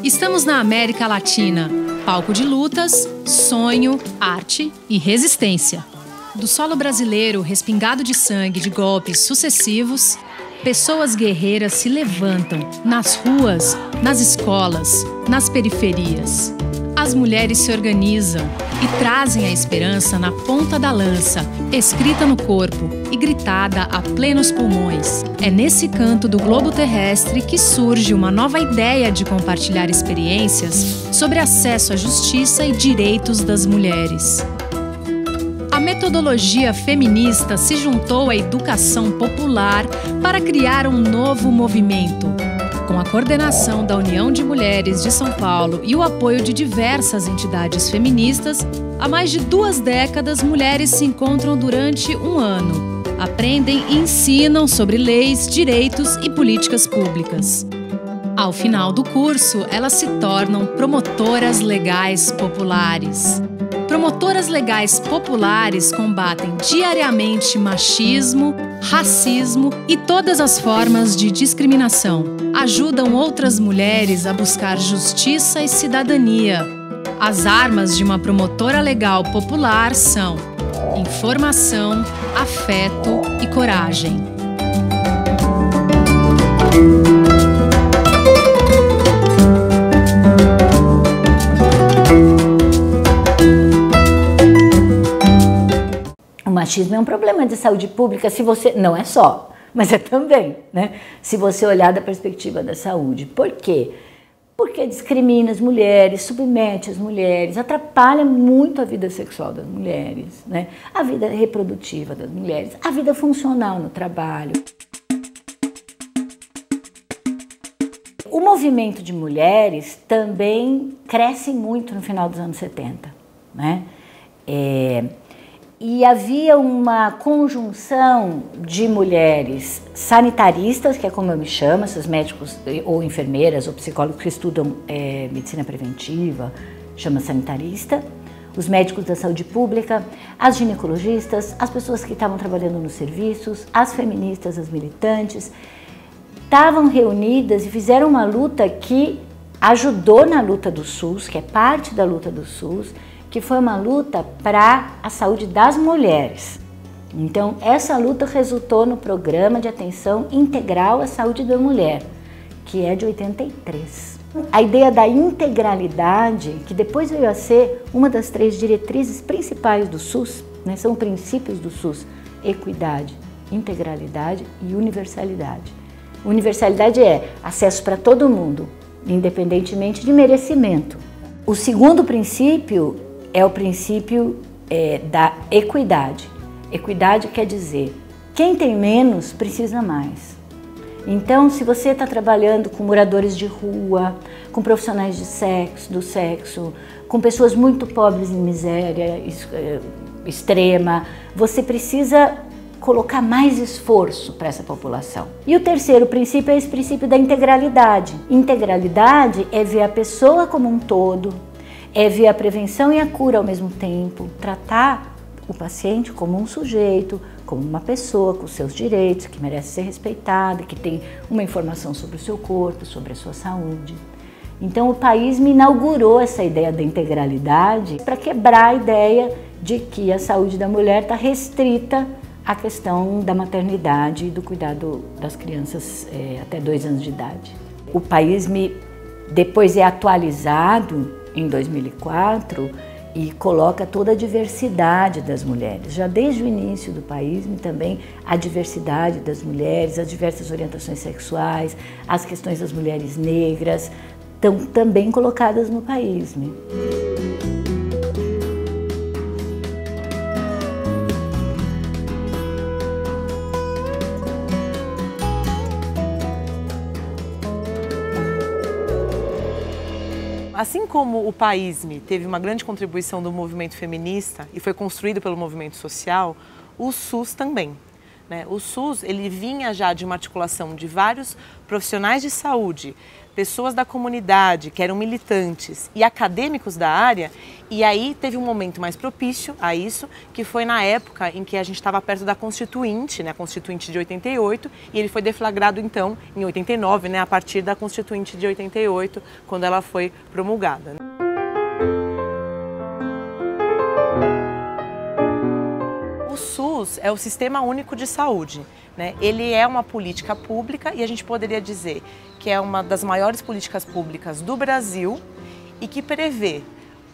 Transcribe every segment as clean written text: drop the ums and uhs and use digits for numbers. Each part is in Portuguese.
Estamos na América Latina, palco de lutas, sonho, arte e resistência. Do solo brasileiro respingado de sangue de golpes sucessivos, pessoas guerreiras se levantam nas ruas, nas escolas, nas periferias. As mulheres se organizam e trazem a esperança na ponta da lança, escrita no corpo e gritada a plenos pulmões. É nesse canto do globo terrestre que surge uma nova ideia de compartilhar experiências sobre acesso à justiça e direitos das mulheres. A metodologia feminista se juntou à educação popular para criar um novo movimento. Com a coordenação da União de Mulheres de São Paulo e o apoio de diversas entidades feministas, há mais de 2 décadas, mulheres se encontram durante um ano. Aprendem e ensinam sobre leis, direitos e políticas públicas. Ao final do curso, elas se tornam promotoras legais populares. Promotoras legais populares combatem diariamente machismo, racismo e todas as formas de discriminação. Ajudam outras mulheres a buscar justiça e cidadania. As armas de uma promotora legal popular são informação, afeto e coragem. O machismo é um problema de saúde pública, se você não é só, mas é também, né? Se você olhar da perspectiva da saúde. Por quê? Porque discrimina as mulheres, submete as mulheres, atrapalha muito a vida sexual das mulheres, né? A vida reprodutiva das mulheres, a vida funcional no trabalho. O movimento de mulheres também cresce muito no final dos anos 70, né? E havia uma conjunção de mulheres sanitaristas, que é como eu me chamo, esses médicos ou enfermeiras ou psicólogos que estudam medicina preventiva, chama sanitarista, os médicos da saúde pública, as ginecologistas, as pessoas que estavam trabalhando nos serviços, as feministas, as militantes, estavam reunidas e fizeram uma luta que ajudou na luta do SUS, que é parte da luta do SUS, que foi uma luta para a saúde das mulheres. Então, essa luta resultou no Programa de Atenção Integral à Saúde da Mulher, que é de 83. A ideia da integralidade, que depois veio a ser uma das 3 diretrizes principais do SUS, né? São princípios do SUS: equidade, integralidade e universalidade. Universalidade é acesso para todo mundo, independentemente de merecimento. O segundo princípio é o princípio da equidade. Equidade quer dizer, quem tem menos precisa mais. Então, se você está trabalhando com moradores de rua, com profissionais do sexo, com pessoas muito pobres em miséria extrema, você precisa colocar mais esforço para essa população. E o terceiro princípio é esse princípio da integralidade. Integralidade é ver a pessoa como um todo, é ver a prevenção e a cura ao mesmo tempo, tratar o paciente como um sujeito, como uma pessoa com seus direitos, que merece ser respeitada, que tem uma informação sobre o seu corpo, sobre a sua saúde. Então o país me inaugurou essa ideia da integralidade para quebrar a ideia de que a saúde da mulher está restrita à questão da maternidade e do cuidado das crianças até 2 anos de idade. O país depois é atualizado em 2004 e coloca toda a diversidade das mulheres. Já desde o início do país, também a diversidade das mulheres, as diversas orientações sexuais, as questões das mulheres negras, estão também colocadas no país. Assim como o PAISME teve uma grande contribuição do movimento feminista e foi construído pelo movimento social, o SUS também. né? O SUS, ele vinha já de uma articulação de vários profissionais de saúde, pessoas da comunidade que eram militantes e acadêmicos da área, e aí teve um momento mais propício a isso, que foi na época em que a gente estava perto da Constituinte, né, a Constituinte de 88, e ele foi deflagrado então em 89, né, a partir da Constituinte de 88, quando ela foi promulgada. O SUS é o Sistema Único de Saúde, né? Ele é uma política pública e a gente poderia dizer que é uma das maiores políticas públicas do Brasil e que prevê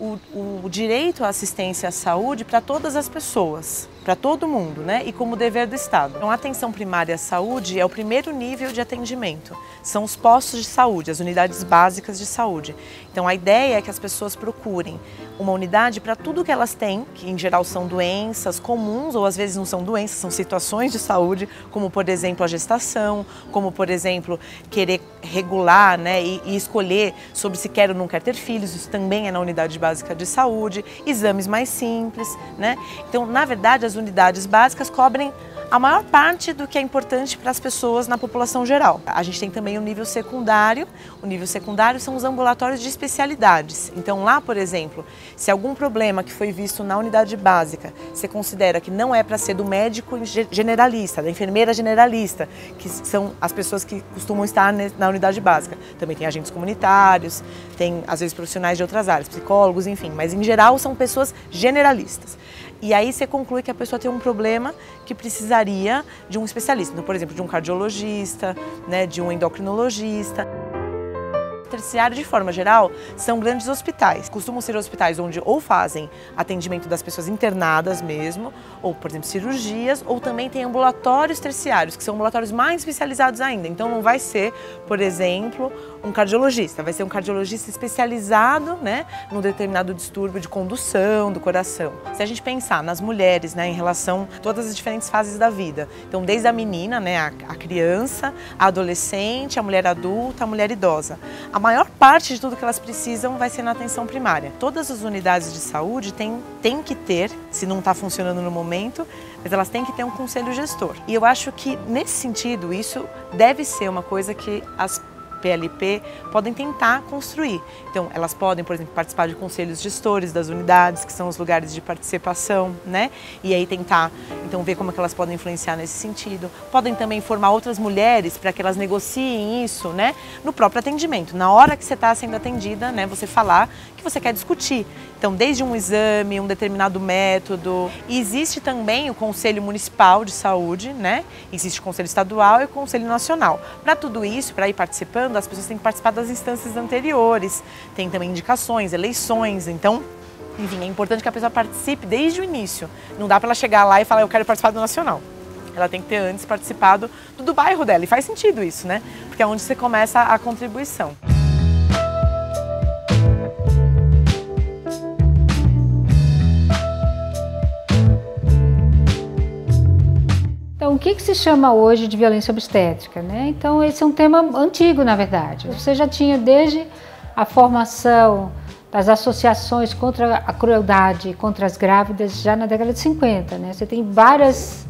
o direito à assistência à saúde para todas as pessoas, para todo mundo, né? E como dever do Estado. Então, a atenção primária à saúde é o primeiro nível de atendimento. São os postos de saúde, as unidades básicas de saúde. Então, a ideia é que as pessoas procurem uma unidade para tudo que elas têm, que em geral são doenças comuns ou às vezes não são doenças, são situações de saúde, como por exemplo a gestação, como por exemplo querer regular, né, e escolher sobre se quer ou não quer ter filhos, isso também é na unidade básica de saúde, exames mais simples, né? Então, na verdade, as unidades básicas cobrem a maior parte do que é importante para as pessoas na população geral. A gente tem também o nível secundário. O nível secundário são os ambulatórios de especialidades. Então lá, por exemplo, se algum problema que foi visto na unidade básica, você considera que não é para ser do médico generalista, da enfermeira generalista, que são as pessoas que costumam estar na unidade básica. Também tem agentes comunitários, tem às vezes profissionais de outras áreas, psicólogos, enfim, mas em geral são pessoas generalistas. E aí você conclui que a pessoa tem um problema que precisaria de um especialista, então, por exemplo, de um cardiologista, né, de um endocrinologista. Terciário, de forma geral, são grandes hospitais. Costumam ser hospitais onde ou fazem atendimento das pessoas internadas mesmo, ou, por exemplo, cirurgias, ou também tem ambulatórios terciários, que são ambulatórios mais especializados ainda. Então não vai ser, por exemplo, um cardiologista, vai ser um cardiologista especializado, né, num determinado distúrbio de condução do coração. Se a gente pensar nas mulheres, né, em relação a todas as diferentes fases da vida, então desde a menina, né, a criança, a adolescente, a mulher adulta, a mulher idosa, a maior parte de tudo que elas precisam vai ser na atenção primária. Todas as unidades de saúde têm que ter, se não está funcionando no momento, mas elas têm que ter um conselho gestor. E eu acho que, nesse sentido, isso deve ser uma coisa que as PLP podem tentar construir. Então, elas podem, por exemplo, participar de conselhos gestores das unidades, que são os lugares de participação, né? E aí tentar, então, ver como é que elas podem influenciar nesse sentido. Podem também formar outras mulheres para que elas negociem isso, né? No próprio atendimento. Na hora que você está sendo atendida, né? Você falar que você quer discutir. Então, desde um exame, um determinado método. E existe também o Conselho Municipal de Saúde, né? Existe o Conselho Estadual e o Conselho Nacional. Para tudo isso, para ir participando, as pessoas têm que participar das instâncias anteriores. Tem também indicações, eleições. Então, enfim, é importante que a pessoa participe desde o início. Não dá para ela chegar lá e falar, eu quero participar do Nacional. Ela tem que ter antes participado do bairro dela. E faz sentido isso, né? Porque é onde você começa a contribuição. Então, o que se chama hoje de violência obstétrica, né? Então, esse é um tema antigo, na verdade. Você já tinha desde a formação das associações contra a crueldade contra as grávidas já na década de 50, né? Você tem várias,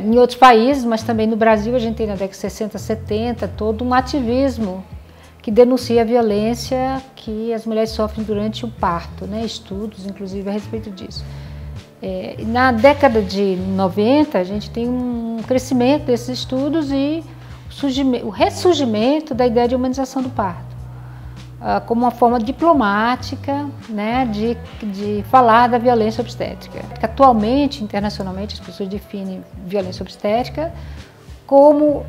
em outros países, mas também no Brasil, a gente tem na década de 60, 70, todo um ativismo que denuncia a violência que as mulheres sofrem durante o parto, né? Estudos, inclusive, a respeito disso. Na década de 90, a gente tem um crescimento desses estudos e o ressurgimento da ideia de humanização do parto, como uma forma diplomática, né, de falar da violência obstétrica. Atualmente, internacionalmente, as pessoas definem violência obstétrica como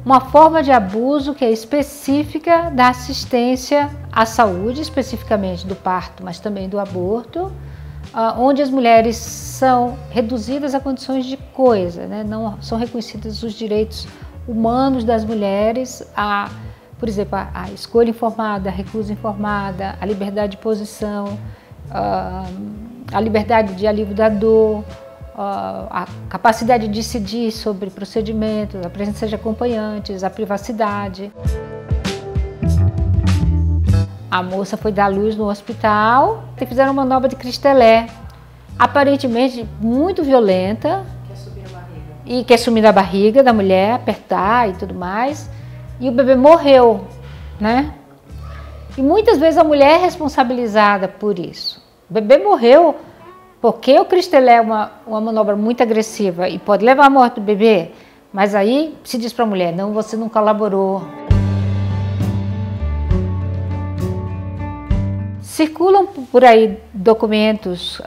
uma forma de abuso que é específica da assistência à saúde, especificamente do parto, mas também do aborto, onde as mulheres são reduzidas a condições de coisa, né? Não são reconhecidos os direitos humanos das mulheres, por exemplo, a escolha informada, a recusa informada, a liberdade de posição, a liberdade de alívio da dor, a capacidade de decidir sobre procedimentos, a presença de acompanhantes, a privacidade. A moça foi dar luz no hospital e fizeram uma manobra de Cristelé, aparentemente muito violenta. Quer subir a barriga. e quer sumir da barriga da mulher, apertar e tudo mais, e o bebê morreu, né? E muitas vezes a mulher é responsabilizada por isso. O bebê morreu porque o Cristelé é uma manobra muito agressiva e pode levar à morte do bebê, mas aí se diz para a mulher, não, você não colaborou. Circulam por aí documentos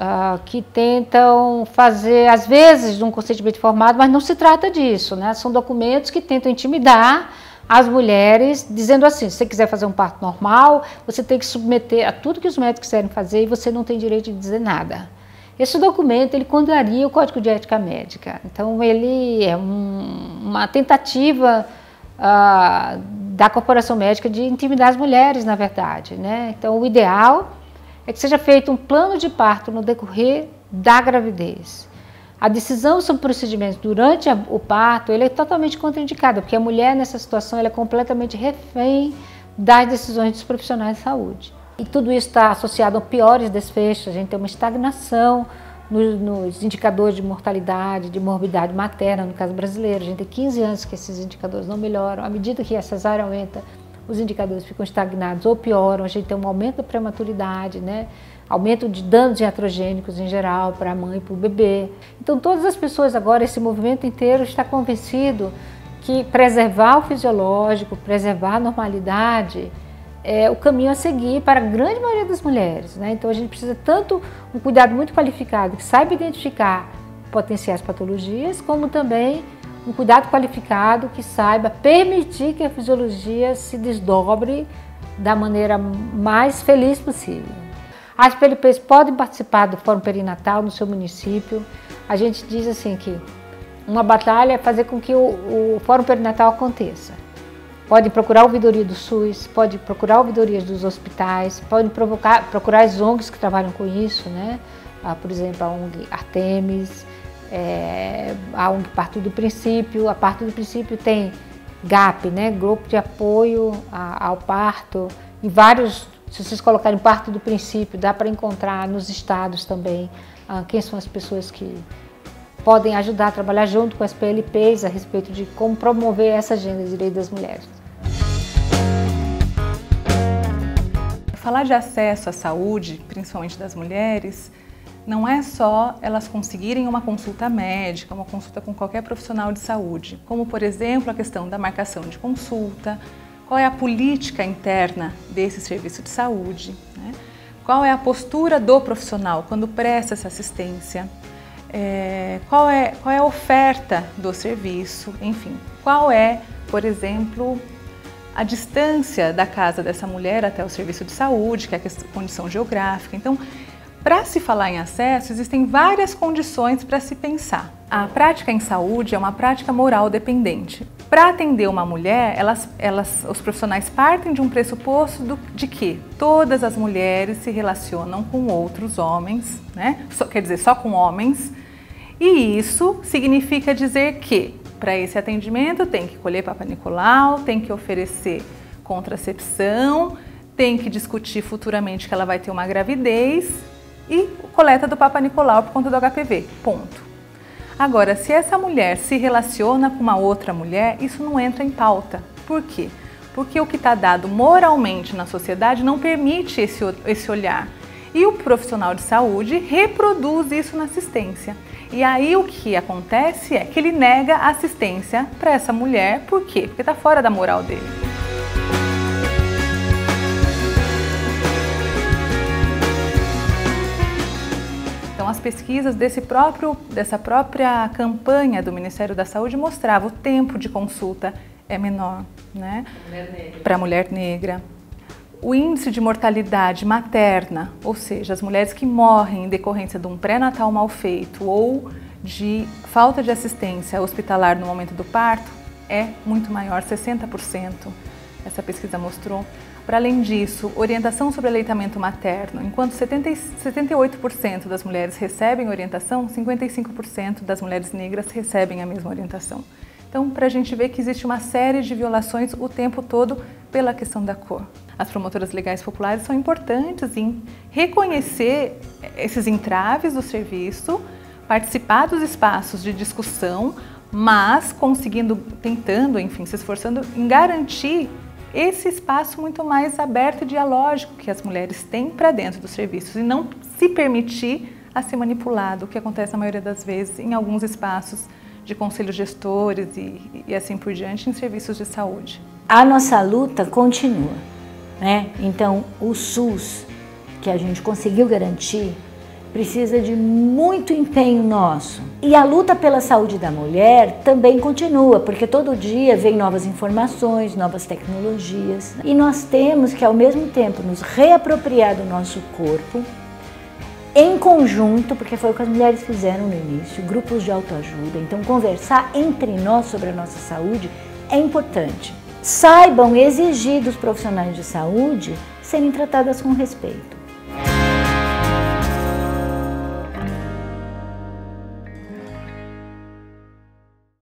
que tentam fazer, às vezes, de um consentimento informado, mas não se trata disso, né? São documentos que tentam intimidar as mulheres, dizendo assim, se você quiser fazer um parto normal, você tem que submeter a tudo que os médicos quiserem fazer e você não tem direito de dizer nada. Esse documento, ele contraria o Código de Ética Médica. Então, ele é uma tentativa da corporação médica de intimidar as mulheres, na verdade, né? Então, o ideal é que seja feito um plano de parto no decorrer da gravidez. A decisão sobre procedimentos durante o parto, ele é totalmente contraindicada, porque a mulher nessa situação ela é completamente refém das decisões dos profissionais de saúde. E tudo isso está associado a piores desfechos, a gente tem uma estagnação nos indicadores de mortalidade, de morbidade materna, no caso brasileiro. A gente tem 15 anos que esses indicadores não melhoram. À medida que a cesárea aumenta, os indicadores ficam estagnados ou pioram. A gente tem um aumento da prematuridade, né? Aumento de danos iatrogênicos em geral para a mãe e para o bebê. Então todas as pessoas agora, esse movimento inteiro está convencido que preservar o fisiológico, preservar a normalidade é o caminho a seguir para a grande maioria das mulheres, né? Então a gente precisa tanto um cuidado muito qualificado que saiba identificar potenciais patologias, como também um cuidado qualificado que saiba permitir que a fisiologia se desdobre da maneira mais feliz possível. As PLPs podem participar do Fórum Perinatal no seu município. A gente diz assim que uma batalha é fazer com que o Fórum Perinatal aconteça. Pode procurar a ouvidoria do SUS, pode procurar ouvidorias dos hospitais, pode procurar as ONGs que trabalham com isso, né? Por exemplo, a ONG Artemis, a ONG Parto do Princípio. A Parto do Princípio tem GAP, né? Grupo de Apoio ao Parto, e vários, se vocês colocarem Parto do Princípio, dá para encontrar nos estados também quem são as pessoas que podem ajudar a trabalhar junto com as PLPs a respeito de como promover essa agenda de direitos das mulheres. Falar de acesso à saúde, principalmente das mulheres, não é só elas conseguirem uma consulta médica, uma consulta com qualquer profissional de saúde, como, por exemplo, a questão da marcação de consulta, qual é a política interna desse serviço de saúde, né? Qual é a postura do profissional quando presta essa assistência, qual é a oferta do serviço, enfim, qual é, por exemplo, a distância da casa dessa mulher até o serviço de saúde, que é a condição geográfica. Então, para se falar em acesso, existem várias condições para se pensar. A prática em saúde é uma prática moral dependente. Para atender uma mulher, os profissionais partem de um pressuposto de que todas as mulheres se relacionam com outros homens, né? Quer dizer, só com homens, e isso significa dizer que para esse atendimento tem que colher Papa Nicolau, tem que oferecer contracepção, tem que discutir futuramente que ela vai ter uma gravidez e coleta do Papa Nicolau por conta do HPV, ponto. Agora, se essa mulher se relaciona com uma outra mulher, isso não entra em pauta. Por quê? Porque o que está dado moralmente na sociedade não permite esse olhar. E o profissional de saúde reproduz isso na assistência. E aí o que acontece é que ele nega a assistência para essa mulher. Por quê? Porque está fora da moral dele. Então, as pesquisas dessa própria campanha do Ministério da Saúde mostravam o tempo de consulta é menor, né? Para a mulher negra. O índice de mortalidade materna, ou seja, as mulheres que morrem em decorrência de um pré-natal mal feito ou de falta de assistência hospitalar no momento do parto, é muito maior, 60%. Essa pesquisa mostrou. Para além disso, orientação sobre aleitamento materno. Enquanto 78% das mulheres recebem orientação, 55% das mulheres negras recebem a mesma orientação. Então, para a gente ver que existe uma série de violações o tempo todo pela questão da cor. As promotoras legais populares são importantes em reconhecer esses entraves do serviço, participar dos espaços de discussão, mas tentando, enfim, se esforçando em garantir esse espaço muito mais aberto e dialógico que as mulheres têm para dentro dos serviços e não se permitir a ser manipulado, o que acontece na maioria das vezes em alguns espaços de conselhos gestores e assim por diante em serviços de saúde. A nossa luta continua, né? Então, o SUS, que a gente conseguiu garantir, precisa de muito empenho nosso. E a luta pela saúde da mulher também continua, porque todo dia vem novas informações, novas tecnologias. E nós temos que, ao mesmo tempo, nos reapropriar do nosso corpo, em conjunto, porque foi o que as mulheres fizeram no início, grupos de autoajuda. Então, conversar entre nós sobre a nossa saúde é importante. Saibam exigir dos profissionais de saúde serem tratadas com respeito.